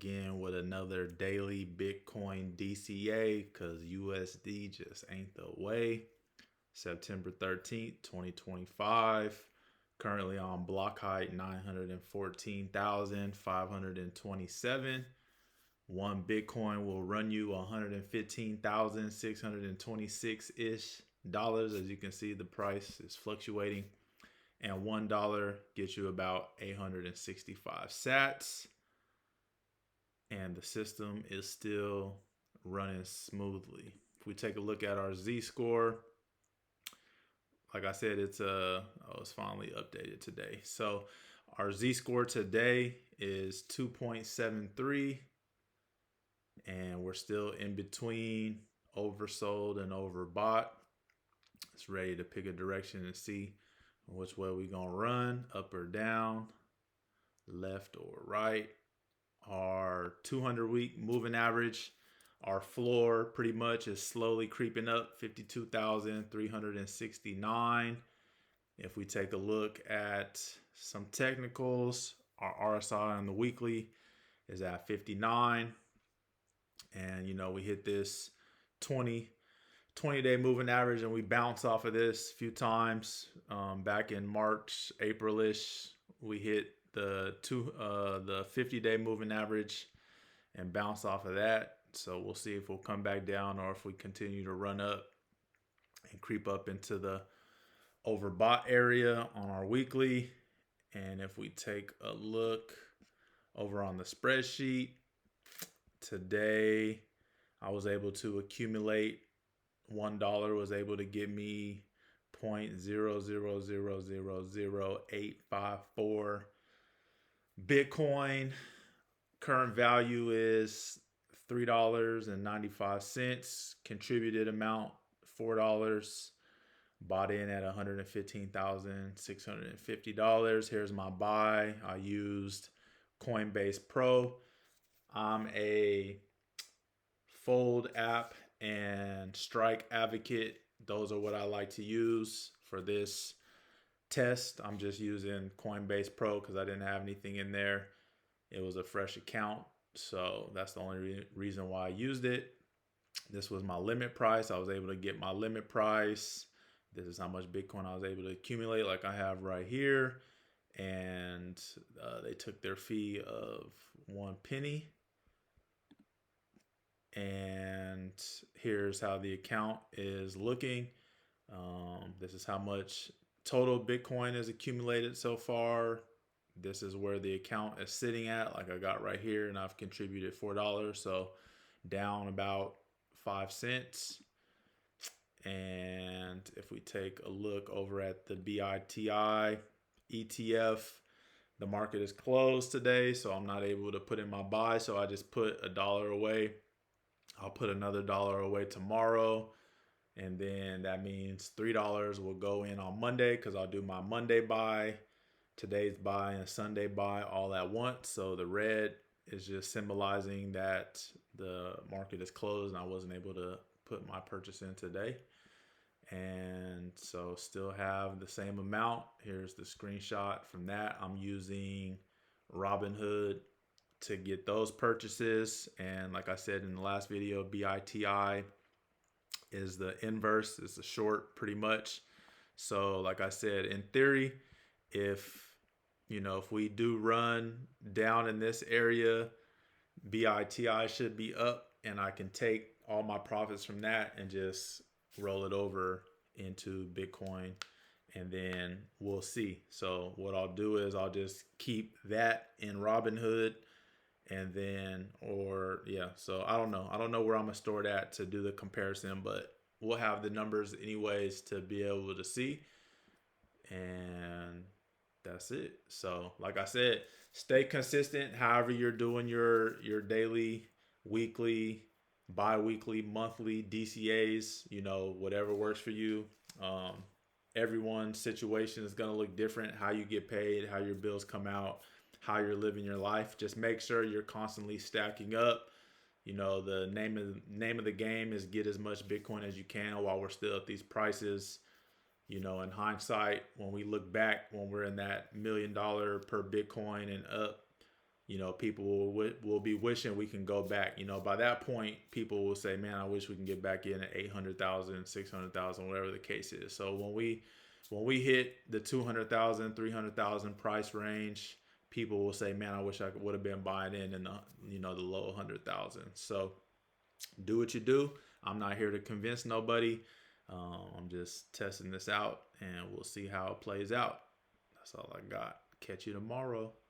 Again with another daily Bitcoin DCA because USD just ain't the way. September 13th, 2025. Currently on block height 914,527. One Bitcoin will run you 115,626 ish dollars. As you can see, the price is fluctuating. And $1 gets you about 865 sats. And the system is still running smoothly. If we take a look at our Z score, like I said, it's finally updated today. So our Z score today is 2.73, and we're still in between oversold and overbought. It's ready to pick a direction and see which way we gonna run, up or down, left or right. Our 200-week moving average, our floor pretty much is slowly creeping up, 52,369. If we take a look at some technicals, our RSI on the weekly is at 59. And we hit this 20-day moving average, and we bounce off of this a few times. Back in March, April-ish, we hit the 50-day moving average and bounce off of that. So we'll see if we'll come back down or if we continue to run up and creep up into the overbought area on our weekly. And if we take a look over on the spreadsheet, today I was able to accumulate $1 was able to give me 0.0000854 Bitcoin. Current value is $3.95. Contributed amount $4. Bought in at $115,650. Here's my buy. I used Coinbase Pro. I'm a Fold app and Strike advocate. Those are what I like to use for this test. I'm just using Coinbase Pro because I didn't have anything in there. It was a fresh account, so that's the only reason why I used it. This was my limit price. I was able to get my limit price. This is how much Bitcoin I was able to accumulate, like I have right here. And they took their fee of 1 penny. And here's how the account is looking. This is how much total Bitcoin is accumulated so far. This is where the account is sitting at, like I got right here, and I've contributed $4, so down about 5 cents. And if we take a look over at the BITI ETF, the market is closed today, so I'm not able to put in my buy, so I just put $1 away. I'll put another $1 away tomorrow, and then that means $3 will go in on Monday because I'll do my Monday buy, today's buy, and Sunday buy all at once. So the red is just symbolizing that the market is closed and I wasn't able to put my purchase in today. And so still have the same amount. Here's the screenshot from that. I'm using Robinhood to get those purchases. And like I said in the last video, BITI is the inverse. It's a short pretty much. So like I said, in theory, if we do run down in this area, BITI should be up, and I can take all my profits from that and just roll it over into Bitcoin, and then we'll see. So what I'll do is I'll just keep that in Robinhood, and then, so I don't know where I'm gonna store that to do the comparison, but we'll have the numbers anyways to be able to see. And that's it. So like I said, stay consistent however you're doing your daily, weekly, bi-weekly, monthly DCAs, whatever works for you. Everyone's situation is going to look different. How you get paid, how your bills come out, how you're living your life. Just make sure you're constantly stacking up. The name of the game is get as much Bitcoin as you can while we're still at these prices. In hindsight, when we look back, when we're in that $1 million per Bitcoin and up people will be wishing we can go back. By that point, people will say, man, I wish we can get back in at 800,000, 600,000, whatever the case is. So when we hit the 200,000, 300,000 price range, people will say, man, I wish I would have been buying in the low 100,000. So do what you do. I'm not here to convince nobody. I'm just testing this out, and we'll see how it plays out. That's all I got. Catch you tomorrow.